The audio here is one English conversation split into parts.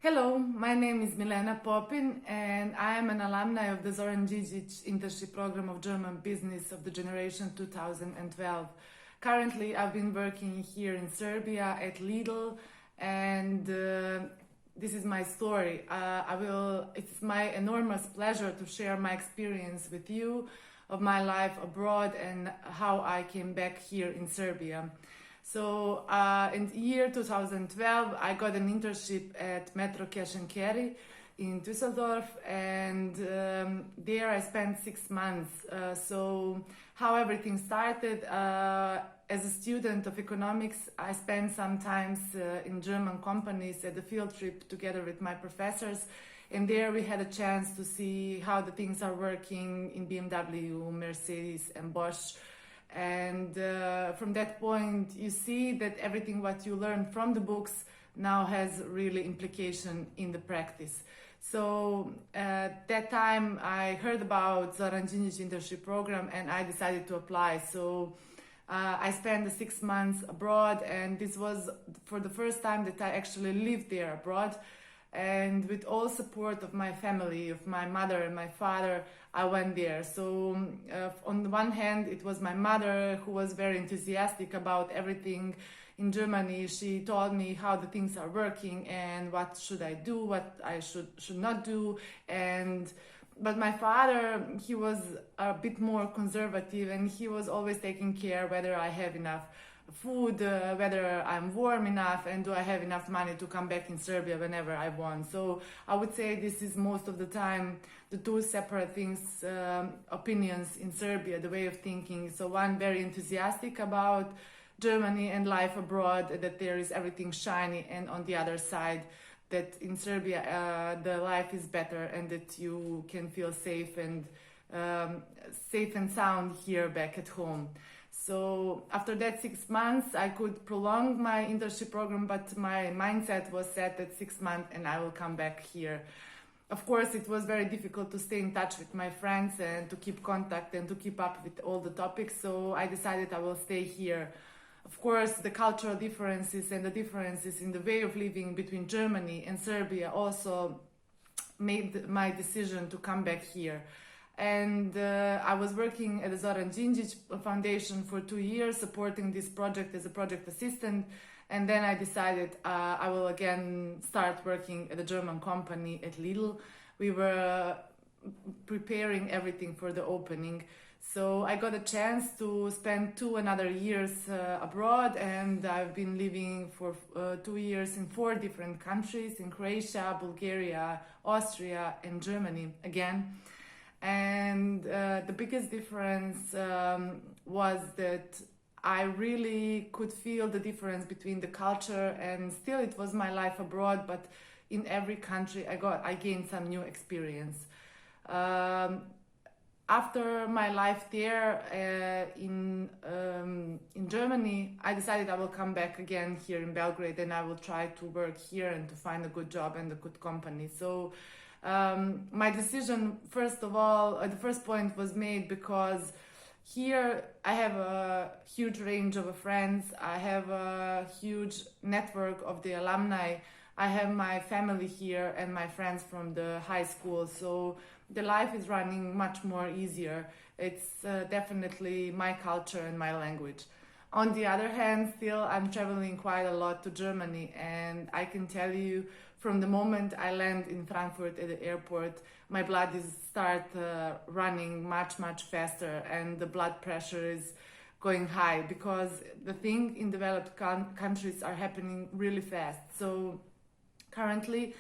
Hello, my name is Milena Popin and I am an alumni of the Zoran Đinđić internship program of German business of the generation 2012. Currently, I've been working here in Serbia at Lidl and this is my story. It's my enormous pleasure to share my experience with you of my life abroad and how I came back here in Serbia. So in the year 2012, I got an internship at Metro Cash and Carry in Düsseldorf, and there I spent 6 months. So how everything started, as a student of economics, I spent some times in German companies at a field trip together with my professors, and there we had a chance to see how the things are working in BMW, Mercedes and Bosch. And from that point, you see that everything what you learn from the books now has really implication in the practice. So at that time, I heard about Zoran Đinđić internship program and I decided to apply. So I spent the 6 months abroad, and this was for the first time that I actually lived there abroad. And with all support of my family, of my mother and my father, I went there. So on the one hand, it was my mother who was very enthusiastic about everything in Germany. She told me how the things are working and what should I do, what I should not do. But my father, he was a bit more conservative, and he was always taking care whether I have enough food, whether I'm warm enough, and do I have enough money to come back in Serbia whenever I want. So I would say this is most of the time the two separate things, opinions in Serbia, the way of thinking. So one very enthusiastic about Germany and life abroad, that there is everything shiny, and on the other side that in Serbia the life is better and that you can feel safe and sound here back at home. So after that 6 months, I could prolong my internship program, but my mindset was set at 6 months and I will come back here. Of course, it was very difficult to stay in touch with my friends and to keep contact and to keep up with all the topics. So I decided I will stay here. Of course, the cultural differences and the differences in the way of living between Germany and Serbia also made my decision to come back here. And I was working at the Zoran Đinđić Foundation for 2 years, supporting this project as a project assistant. And then I decided I will again start working at a German company at Lidl. We were preparing everything for the opening. So I got a chance to spend 2 another years abroad, and I've been living for 2 years in 4 different countries, in Croatia, Bulgaria, Austria, and Germany again. And the biggest difference was that I really could feel the difference between the culture, and still it was my life abroad, but in every country I gained some new experience. After my life there in Germany, I decided I will come back again here in Belgrade, and I will try to work here and to find a good job and a good company. So my decision, first of all, the first point was made because here I have a huge range of friends, I have a huge network of the alumni, I have my family here and my friends from the high school, so the life is running much more easier. It's definitely my culture and my language. On the other hand, still I'm traveling quite a lot to Germany, and I can tell you from the moment I land in Frankfurt at the airport, my blood start running much faster, and the blood pressure is going high because the things in developed countries are happening really fast. So currently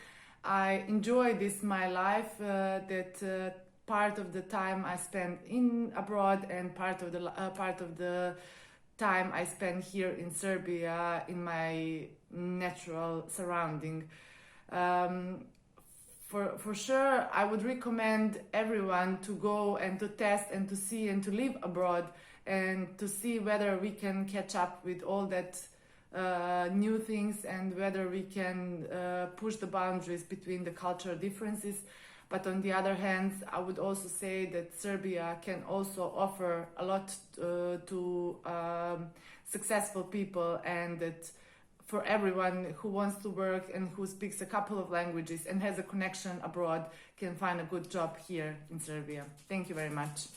I enjoy this my life, that part of the time I spend in abroad and part of the time I spend here in Serbia in my natural surrounding. For sure, I would recommend everyone to go and to test and to see and to live abroad and to see whether we can catch up with all that new things and whether we can push the boundaries between the cultural differences. But on the other hand, I would also say that Serbia can also offer a lot to successful people, and that for everyone who wants to work and who speaks a couple of languages and has a connection abroad can find a good job here in Serbia. Thank you very much.